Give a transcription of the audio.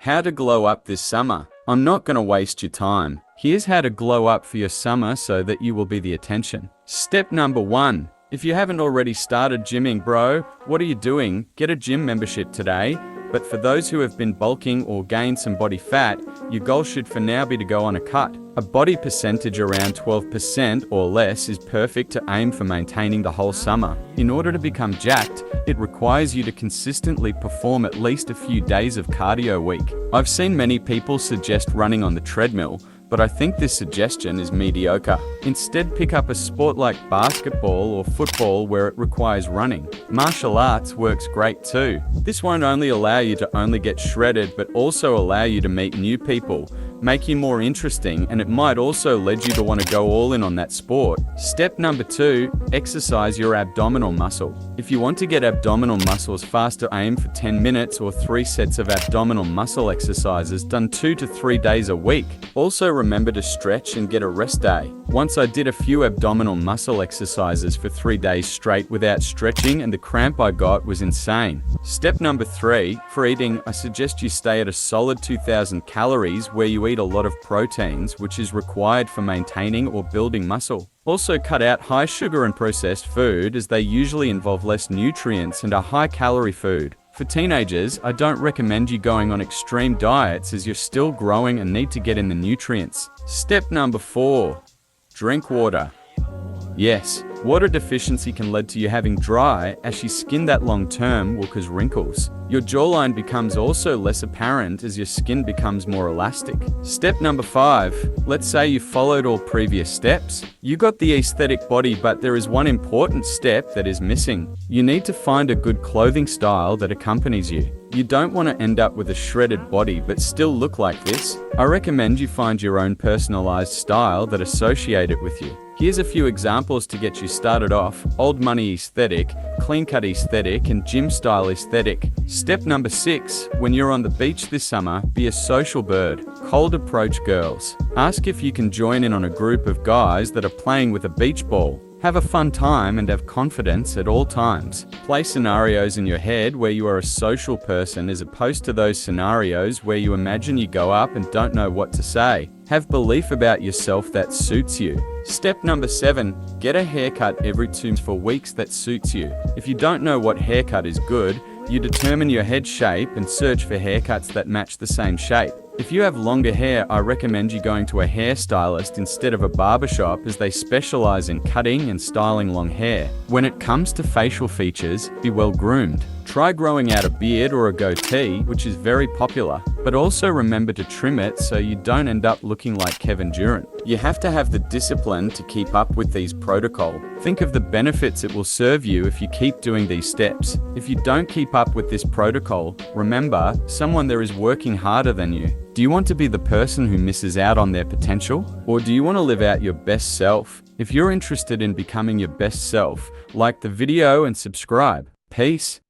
How to glow up this summer. I'm not gonna waste your time. Here's how to glow up for your summer so that you will be the attention. Step number 1. If you haven't already started gymming, bro, what are you doing? Get a gym membership today. But for those who have been bulking or gained some body fat, your goal should for now be to go on a cut. A body percentage around 12% or less is perfect to aim for maintaining the whole summer. In order to become jacked, it requires you to consistently perform at least a few days of cardio a week. I've seen many people suggest running on the treadmill, but I think this suggestion is mediocre. Instead, pick up a sport like basketball or football where it requires running. Martial arts works great too. This won't only allow you to only get shredded, but also allow you to meet new people, make you more interesting, and it might also lead you to want to go all in on that sport. Step number 2, exercise your abdominal muscle. If you want to get abdominal muscles faster, aim for 10 minutes or 3 sets of abdominal muscle exercises done 2 to 3 days a week. Also remember to stretch and get a rest day. Once I did a few abdominal muscle exercises for 3 days straight without stretching, and the cramp I got was insane. Step number 3, for eating, I suggest you stay at a solid 2,000 calories where you eat a lot of proteins, which is required for maintaining or building muscle. Also cut out high sugar and processed food, as they usually involve less nutrients and are high calorie food. For teenagers, I don't recommend you going on extreme diets as you're still growing and need to get in the nutrients. Step number 4, drink water. Yes, water deficiency can lead to you having dry, ashy skin that long term will cause wrinkles. Your jawline becomes also less apparent as your skin becomes more elastic. Step number 5, let's say you followed all previous steps. You got the aesthetic body, but there is one important step that is missing. You need to find a good clothing style that accompanies you. You don't want to end up with a shredded body but still look like this. I recommend you find your own personalized style that associate it with you. Here's a few examples to get you started off: old money aesthetic, clean cut aesthetic, and gym style aesthetic. Step number 6, when you're on the beach this summer, be a social bird. Cold approach girls. Ask if you can join in on a group of guys that are playing with a beach ball. Have a fun time and have confidence at all times. Play scenarios in your head where you are a social person as opposed to those scenarios where you imagine you go up and don't know what to say. Have belief about yourself that suits you. Step number 7, get a haircut every 2 to 4 weeks that suits you. If you don't know what haircut is good, you determine your head shape and search for haircuts that match the same shape. If you have longer hair, I recommend you going to a hairstylist instead of a barbershop, as they specialize in cutting and styling long hair. When it comes to facial features, be well groomed. Try growing out a beard or a goatee, which is very popular, but also remember to trim it so you don't end up looking like Kevin Durant. You have to have the discipline to keep up with these protocols. Think of the benefits it will serve you if you keep doing these steps. If you don't keep up with this protocol, remember, someone there is working harder than you. Do you want to be the person who misses out on their potential? Or do you want to live out your best self? If you're interested in becoming your best self, like the video and subscribe. Peace.